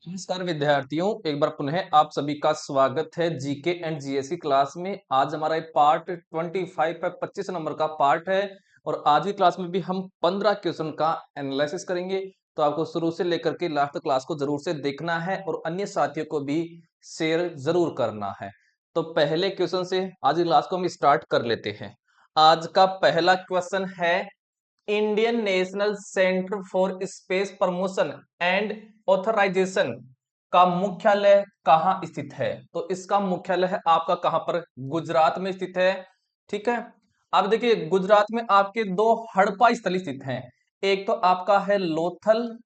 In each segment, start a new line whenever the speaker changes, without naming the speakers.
नमस्कार विद्यार्थियों, एक बार पुनः आप सभी का स्वागत है जीके एंड जीएससी क्लास में। आज हमारा एक पार्ट 25 है, 25 नंबर का पार्ट है और आज की क्लास में भी हम 15 क्वेश्चन का एनालिसिस करेंगे। तो आपको शुरू से लेकर के लास्ट क्लास को जरूर से देखना है और अन्य साथियों को भी शेयर जरूर करना है। तो पहले क्वेश्चन से आज की क्लास को हम स्टार्ट कर लेते हैं। आज का पहला क्वेश्चन है, Indian national centre for space promotion and authorisation का मुख्यालय कहां स्थित है? तो इसका मुख्यालय है आपका कहां पर? गुजरात में स्थित है। ठीक है। अब देखिए, गुजरात में आपके दो हड़प्पा स्थल स्थित हैं। एक तो आपका है लोथल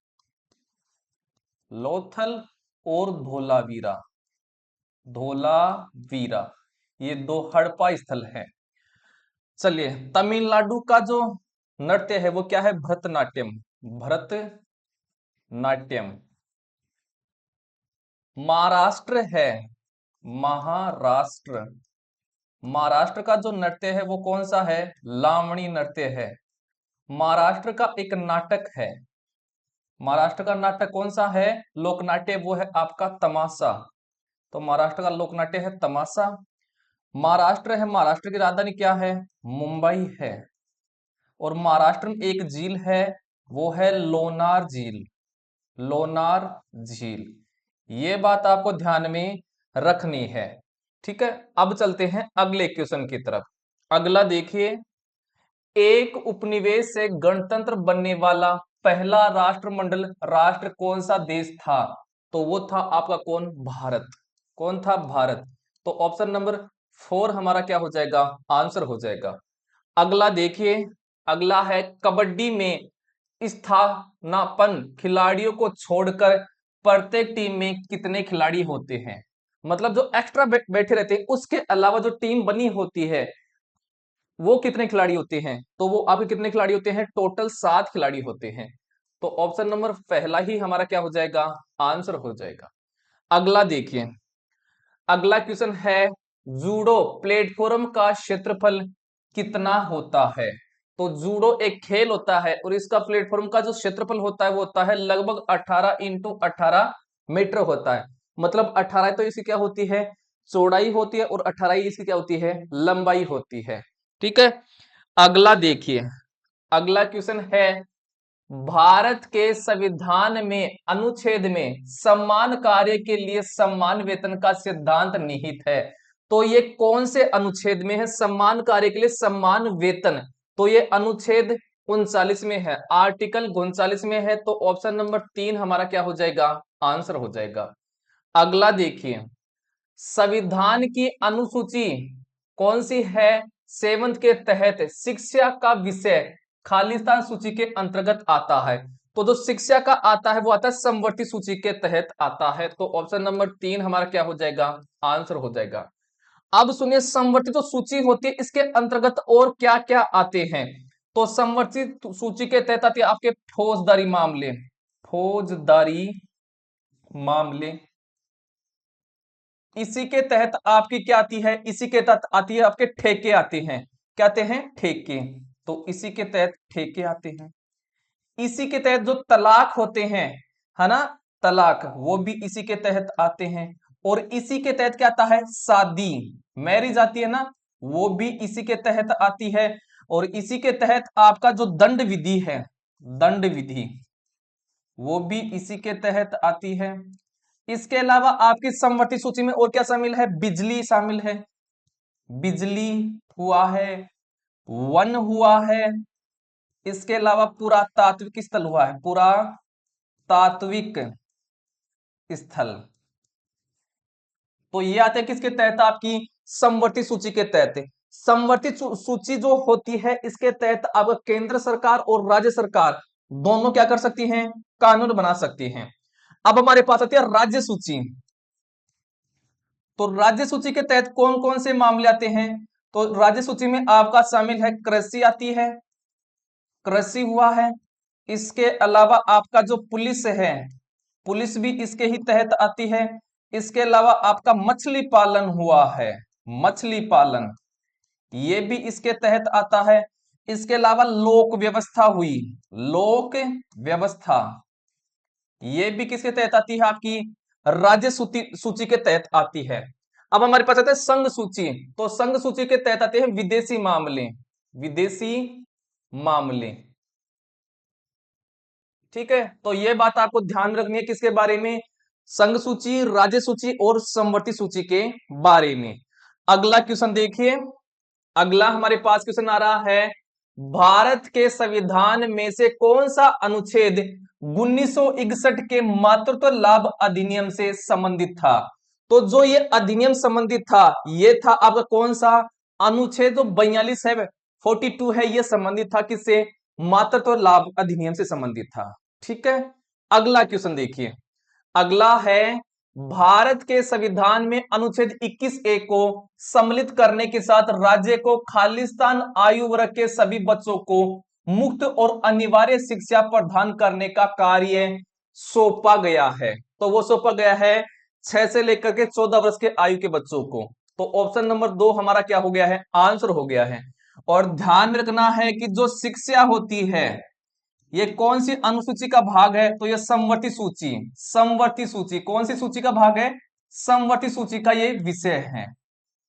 लोथल और धोलावीरा। धोलावीरा, ये दो हड़प्पा स्थल हैं। चलिए, तमिलनाडु का जो नृत्य है वो क्या है? भरतनाट्यम। भरतनाट्यम। महाराष्ट्र है, महाराष्ट्र। महाराष्ट्र का जो नृत्य है वो कौन सा है? लावणी नृत्य है। महाराष्ट्र का एक नाटक है। महाराष्ट्र का नाटक कौन सा है? लोकनाट्य, वो है आपका तमाशा। तो महाराष्ट्र का लोकनाट्य है तमाशा। महाराष्ट्र है, महाराष्ट्र की राजधानी क्या है? मुंबई है। और महाराष्ट्र में एक झील है, वो है लोनार झील। लोनार झील, ये बात आपको ध्यान में रखनी है। ठीक है। अब चलते हैं अगले क्वेश्चन की तरफ। अगला देखिए, एक उपनिवेश से गणतंत्र बनने वाला पहला राष्ट्रमंडल राष्ट्र कौन सा देश था? तो वो था आपका कौन? भारत। कौन था? भारत। तो ऑप्शन नंबर 4 हमारा क्या हो जाएगा? आंसर हो जाएगा। अगला देखिए, अगला है कबड्डी में स्थानापन्न खिलाड़ियों को छोड़कर प्रत्येक टीम में कितने खिलाड़ी होते हैं? मतलब जो एक्स्ट्रा बैठे रहते हैं उसके अलावा जो टीम बनी होती है वो कितने खिलाड़ी होते हैं? तो वो आपके कितने खिलाड़ी होते हैं? टोटल 7 खिलाड़ी होते हैं। तो ऑप्शन नंबर पहला ही हमारा क्या हो जाएगा? आंसर हो जाएगा। अगला देखिए, अगला क्वेश्चन है, जूडो प्लेटफॉर्म का क्षेत्रफल कितना होता है? तो जूडो एक खेल होता है और इसका प्लेटफॉर्म का जो क्षेत्रफल होता है वो होता है लगभग 18 इंटू 18 मीटर होता है। मतलब 18 तो इसकी क्या होती है? चौड़ाई होती है और 18 इसकी क्या होती है? लंबाई होती है। ठीक है। अगला देखिए, अगला क्वेश्चन है, भारत के संविधान में अनुच्छेद में समान कार्य के लिए समान वेतन का सिद्धांत निहित है। तो ये कौन से अनुच्छेद में है? समान कार्य के लिए समान वेतन। तो ये अनुच्छेद 39 में है, आर्टिकल 39 में है। तो ऑप्शन नंबर 3 हमारा क्या हो जाएगा? आंसर हो जाएगा। अगला देखिए, संविधान की अनुसूची कौन सी है? 7 के तहत शिक्षा का विषय खालिस्तान सूची के अंतर्गत आता है। तो जो शिक्षा का आता है वो आता है समवर्ती सूची के तहत आता है। तो ऑप्शन नंबर 3 हमारा क्या हो जाएगा? आंसर हो जाएगा। अब सुनिए, समवर्ती जो सूची होती है इसके अंतर्गत और क्या क्या आते हैं? तो समवर्ती सूची के तहत आती है आपके फौजदारी मामले। फौजदारी मामले। इसी के तहत आपकी क्या आती है? इसी के तहत आती है आपके ठेके आते हैं। क्या आते हैं? ठेके। तो इसी के तहत ठेके आते हैं। इसी के तहत जो तलाक होते हैं, है ना, तलाक, वो भी इसी के तहत आते हैं। और इसी के तहत क्या आता है? शादी, मैरिज आती है ना, वो भी इसी के तहत आती है। और इसी के तहत आपका जो दंड विधि है, दंड विधि, वो भी इसी के तहत आती है। इसके अलावा आपकी समवर्ती सूची में और क्या शामिल है? बिजली शामिल है, बिजली हुआ है, वन हुआ है। इसके अलावा पुरातात्विक स्थल हुआ है, पुरातात्विक स्थल। तो ये आते हैं किसके तहत? आपकी समवर्ती सूची के तहत। समवर्ती सूची जो होती है इसके तहत अब केंद्र सरकार और राज्य सरकार दोनों क्या कर सकती हैं? कानून बना सकती हैं। अब हमारे पास आती है राज्य सूची। तो राज्य सूची के तहत कौन कौन से मामले आते हैं? तो राज्य सूची में आपका शामिल है कृषि आती है, कृषि हुआ है। इसके अलावा आपका जो पुलिस है, पुलिस भी इसके ही तहत आती है। इसके अलावा आपका मछली पालन हुआ है, मछली पालन, ये भी इसके तहत आता है। इसके अलावा लोक व्यवस्था हुई, लोक व्यवस्था, ये भी किसके तहत आती है? आपकी राज्य सूची के तहत आती है। अब हमारे पास आता है संघ सूची। तो संघ सूची के तहत आते हैं विदेशी मामले, विदेशी मामले। ठीक है, तो ये बात आपको ध्यान रखनी है किसके बारे में? संघ सूची, राज्य सूची और समवर्ती सूची के बारे में। अगला क्वेश्चन देखिए, अगला हमारे पास क्वेश्चन आ रहा है, भारत के संविधान में से कौन सा अनुच्छेद 1961 के मातृत्व लाभ अधिनियम से संबंधित था? तो जो ये अधिनियम संबंधित था, ये था आपका कौन सा? अनुच्छेद जो 42 है, 42 है, ये संबंधित था किससे? मातृत्व लाभ अधिनियम से संबंधित था। ठीक है, अगला क्वेश्चन देखिए, अगला है, भारत के संविधान में अनुच्छेद 21A को सम्मिलित करने के साथ राज्य को खालिस्तान आयु वर्ग के सभी बच्चों को मुक्त और अनिवार्य शिक्षा प्रदान करने का कार्य सौंपा गया है। तो वो सौंपा गया है 6 से लेकर के 14 वर्ष के आयु के बच्चों को। तो ऑप्शन नंबर 2 हमारा क्या हो गया है? आंसर हो गया है। और ध्यान में रखना है कि जो शिक्षा होती है, ये कौन सी अनुसूची का भाग है? तो ये समवर्ती सूची, समवर्ती सूची कौन सी सूची का भाग है? समवर्ती सूची का ये विषय है,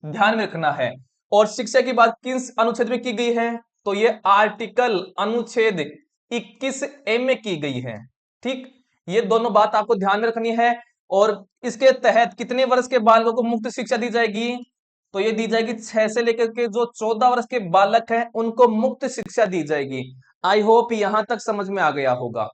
ध्यान में रखना है। और शिक्षा की बात किस अनुच्छेद में की गई है? तो ये आर्टिकल अनुच्छेद 21A में की गई है। ठीक, ये दोनों बात आपको ध्यान में रखनी है। और इसके तहत कितने वर्ष के बालकों को मुफ्त शिक्षा दी जाएगी? तो ये दी जाएगी 6 से लेकर के जो 14 वर्ष के बालक हैं उनको मुफ्त शिक्षा दी जाएगी। आई होप यहां तक समझ में आ गया होगा।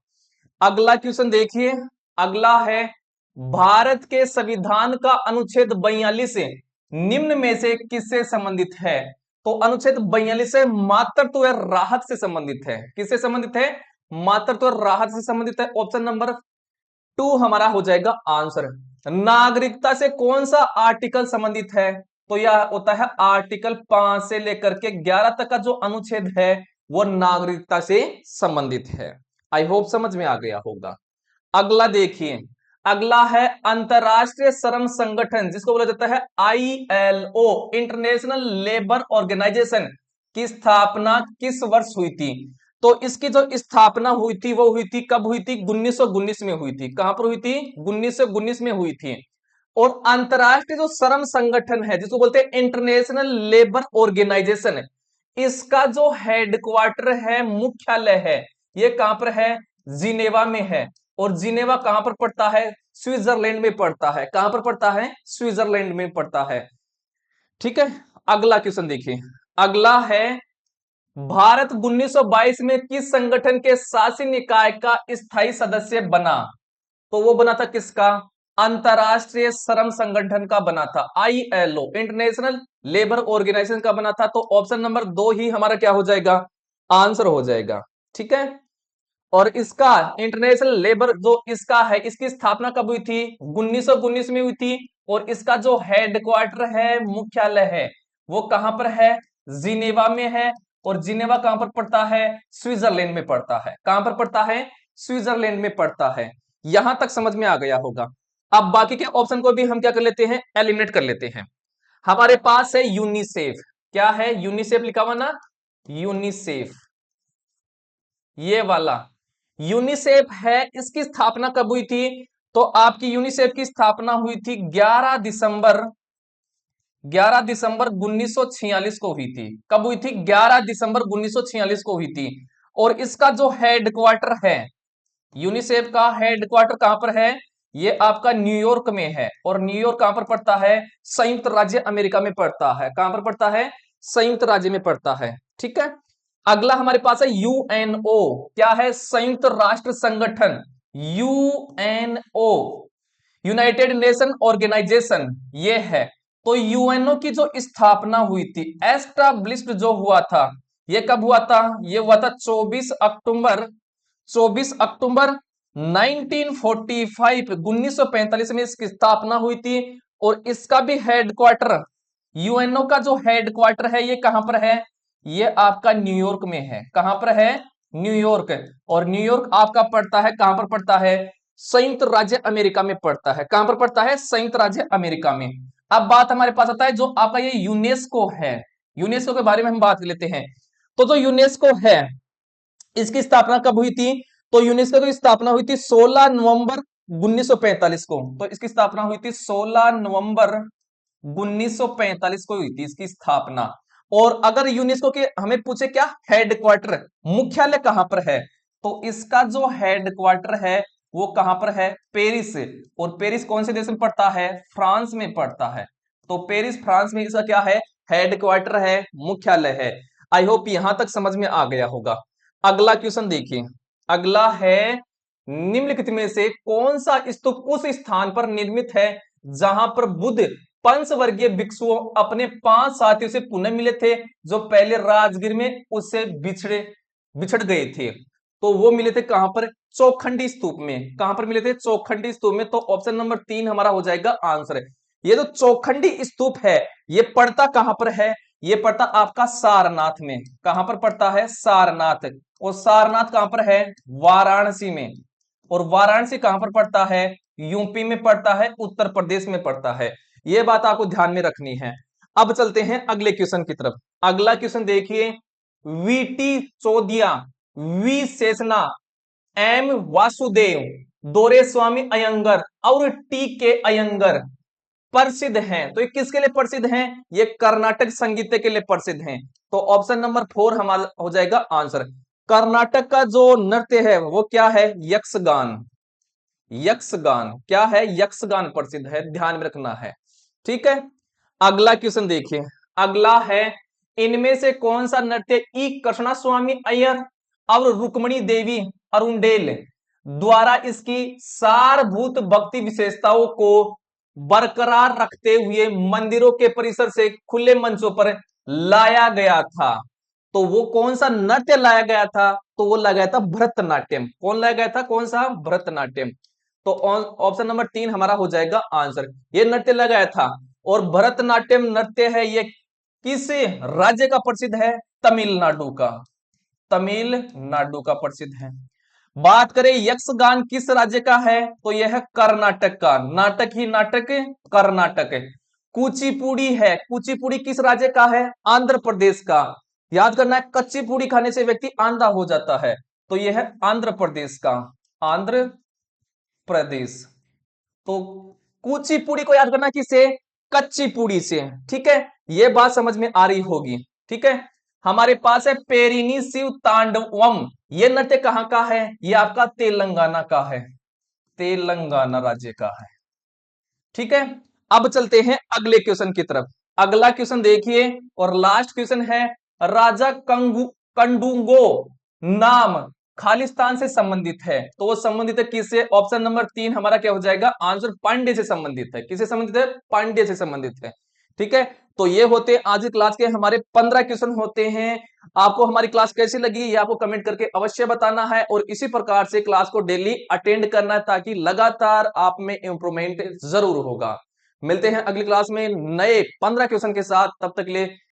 अगला क्वेश्चन देखिए, अगला है, भारत के संविधान का अनुच्छेद 42 निम्न में से किससे संबंधित है? तो अनुच्छेद 42 मातृत्व राहत से संबंधित है। किससे संबंधित है? मातृत्व राहत से संबंधित है। ऑप्शन नंबर 2 हमारा हो जाएगा आंसर। नागरिकता से कौन सा आर्टिकल संबंधित है? तो यह होता है आर्टिकल 5 से लेकर के 11 तक का जो अनुच्छेद है वो नागरिकता से संबंधित है। आई होप समझ में आ गया होगा। अगला देखिए, अगला है अंतरराष्ट्रीय श्रम संगठन जिसको बोला जाता है ILO, इंटरनेशनल लेबर ऑर्गेनाइजेशन की स्थापना किस वर्ष हुई थी? तो इसकी जो स्थापना हुई थी वो हुई थी, कब हुई थी? 1919 में हुई थी। कहां पर हुई थी? 1919 में हुई थी। और अंतरराष्ट्रीय जो श्रम संगठन है जिसको बोलते हैं इंटरनेशनल लेबर ऑर्गेनाइजेशन, इसका जो हेडक्वार्टर है, मुख्यालय है, ये कहां पर है? जिनेवा में है। और जिनेवा कहां पर पड़ता है? स्विट्जरलैंड में पड़ता है। कहां पर पड़ता है? स्विट्जरलैंड में पड़ता है। ठीक है, अगला क्वेश्चन देखिए, अगला है, भारत 1922 में किस संगठन के शासी निकाय का स्थायी सदस्य बना? तो वो बना था किसका? अंतरराष्ट्रीय श्रम संगठन का बना था, ILO, इंटरनेशनल लेबर ऑर्गेनाइजेशन का बना था। तो ऑप्शन नंबर 2 ही हमारा क्या हो जाएगा? आंसर हो जाएगा। ठीक है, और इसका इंटरनेशनल लेबर जो इसका है, इसकी स्थापना कब हुई थी? 1919 में हुई थी। और इसका जो हेडक्वार्टर है, मुख्यालय है, वो कहां पर है? जिनेवा में है। और जिनेवा कहां पर पड़ता है? स्विट्जरलैंड में पड़ता है। कहां पर पड़ता है? स्विट्जरलैंड में पड़ता है। यहां तक समझ में आ गया होगा। अब बाकी के ऑप्शन को भी हम क्या कर लेते हैं? एलिमिनेट कर लेते हैं। हमारे पास है यूनिसेफ। क्या है? यूनिसेफ लिखा हुआ ना, यूनिसेफ, ये वाला यूनिसेफ है। इसकी स्थापना कब हुई थी? तो आपकी यूनिसेफ की स्थापना हुई थी 11 दिसंबर 1946 को हुई थी। कब हुई थी? 11 दिसंबर 1946 को हुई थी। और इसका जो हेडक्वार्टर है, यूनिसेफ का हेडक्वार्टर कहां पर है? ये आपका न्यूयॉर्क में है। और न्यूयॉर्क कहां पर पड़ता है? संयुक्त राज्य अमेरिका में पड़ता है। कहां पर पड़ता है? संयुक्त राज्य में पड़ता है। ठीक है, अगला हमारे पास है UNO। क्या है? संयुक्त राष्ट्र संगठन, UNO, यूनाइटेड नेशन ऑर्गेनाइजेशन, ये है। तो UNO की जो स्थापना हुई थी, एस्टाब्लिश्ड जो हुआ था, ये कब हुआ था? ये हुआ था 24 अक्टूबर 1945, 1945 में इसकी स्थापना हुई थी। और इसका भी हेडक्वार्टर, UNO का जो हेडक्वार्टर है ये कहां पर है? ये आपका न्यूयॉर्क में है। कहां पर है? न्यूयॉर्क। और न्यूयॉर्क आपका पड़ता है, कहां पर पड़ता है? संयुक्त राज्य अमेरिका में पड़ता है। कहां पर पड़ता है? संयुक्त राज्य अमेरिका में। अब बात हमारे पास आता है जो आपका ये यूनेस्को है, यूनेस्को के बारे में हम बात कर लेते हैं। तो जो यूनेस्को है, इसकी स्थापना कब हुई थी? तो यूनेस्को की स्थापना हुई थी 16 नवंबर 1945 को। तो इसकी स्थापना हुई थी 16 नवंबर 1945 को हुई थी इसकी स्थापना। और अगर यूनेस्को के हमें पूछे क्या हेडक्वार्टर, मुख्यालय कहां पर है, तो इसका जो हेडक्वार्टर है वो कहां पर है, पेरिस। और पेरिस कौन से देश में पड़ता है, फ्रांस में पड़ता है। तो पेरिस फ्रांस में इसका क्या है, हेडक्वार्टर है, मुख्यालय है। आई होप यहां तक समझ में आ गया होगा। अगला क्वेश्चन देखिए, अगला है निम्नलिखित में से कौन सा स्तूप उस स्थान पर निर्मित है जहां पर बुद्ध पंचवर्गीय भिक्षुओं अपने 5 साथियों से पुनः मिले थे, जो पहले राजगीर में उससे बिछड़ गए थे। तो वो मिले थे कहां पर, चौखंडी स्तूप में। कहां पर मिले थे, चौखंडी स्तूप में। तो ऑप्शन नंबर 3 हमारा हो जाएगा आंसर। ये जो चौखंडी स्तूप है ये पड़ता कहां पर है, ये पड़ता आपका सारनाथ में। कहां पर पड़ता है, सारनाथ। और सारनाथ कहां पर है, वाराणसी में। और वाराणसी कहां पर पड़ता है, यूपी में पड़ता है, उत्तर प्रदेश में पड़ता है। यह बात आपको ध्यान में रखनी है। अब चलते हैं अगले क्वेश्चन की तरफ। अगला क्वेश्चन देखिए, VT Chaudiya, V Sheshna, M Vasudev, Doreswamy Iyengar और टी के अयंगर प्रसिद्ध हैं। तो ये किसके लिए प्रसिद्ध हैं, ये कर्नाटक संगीत के लिए प्रसिद्ध हैं। तो ऑप्शन नंबर 4 हमारा हो जाएगा आंसर। कर्नाटक का जो नृत्य है वो क्या है, यक्षगान। यक्षगान क्या है, यक्षगान प्रसिद्ध है, ध्यान में रखना है। ठीक है, अगला क्वेश्चन देखिए। अगला है, इनमें से कौन सा नृत्य ई कृष्णा स्वामी अय्यर और रुक्मणी देवी अरुणडेल द्वारा इसकी सारभूत भक्ति विशेषताओं को बरकरार रखते हुए मंदिरों के परिसर से खुले मंचों पर लाया गया था। तो वो कौन सा नृत्य लाया गया था, तो वो लाया गया था भरतनाट्यम। कौन लाया गया था, कौन सा, भरतनाट्यम। तो ऑप्शन नंबर 3 हमारा हो जाएगा आंसर। ये नृत्य लगाया था। और भरतनाट्यम नृत्य है ये किस राज्य का प्रसिद्ध है, तमिलनाडु का। तमिलनाडु का प्रसिद्ध है। बात करें यक्षगान किस राज्य का है, तो यह है कर्नाटक का। नाटक ही नाटक, कर्नाटक है। कुचिपुड़ी है, कुचिपुड़ी किस राज्य का है, आंध्र प्रदेश का। याद करना है, कच्ची पूड़ी खाने से व्यक्ति आंधा हो जाता है। तो यह है आंध्र प्रदेश का, आंध्र प्रदेश। तो कुचिपुड़ी को याद करना किसे, कच्ची पूड़ी से। ठीक है, यह बात समझ में आ रही होगी। ठीक है, हमारे पास है पेरिनी शिव तांडवम। यह नृत्य कहां का है, यह आपका तेलंगाना का है, तेलंगाना राज्य का है। ठीक है, अब चलते हैं अगले क्वेश्चन की तरफ। अगला क्वेश्चन देखिए और लास्ट क्वेश्चन है, राजा कंडुंगो नाम खालिस्तान से संबंधित है। तो वो संबंधित है किससे, ऑप्शन नंबर 3 हमारा क्या हो जाएगा आंसर, पांड्य से संबंधित है। किससे संबंधित है, पांड्य से संबंधित है। ठीक है, तो ये होते आज की क्लास के हमारे 15 क्वेश्चन होते हैं। आपको हमारी क्लास कैसी लगी ये आपको कमेंट करके अवश्य बताना है, और इसी प्रकार से क्लास को डेली अटेंड करना है ताकि लगातार आप में इंप्रूवमेंट जरूर होगा। मिलते हैं अगली क्लास में नए 15 क्वेश्चन के साथ, तब तक के लिए